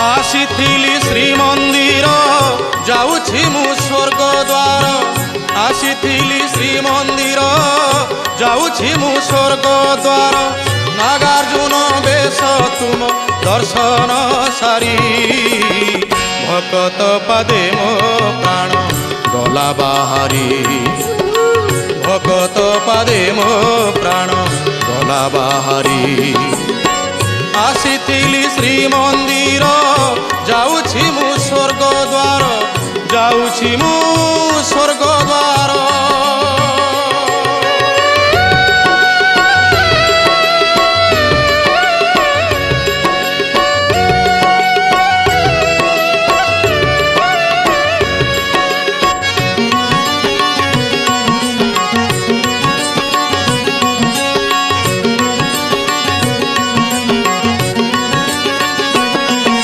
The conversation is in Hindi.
आसीथिली श्रीमंदिर जाऊछि मु स्वर्ग द्वार आसीथिली श्रीमंदिर जाऊछि मु स्वर्ग द्वार नागार्जुन बेश तुम दर्शन सारी भकत पादे मो प्राण गला बाहारी भकत पादे मो प्राण गला बाहारी आसीथिली श्रीमंदिर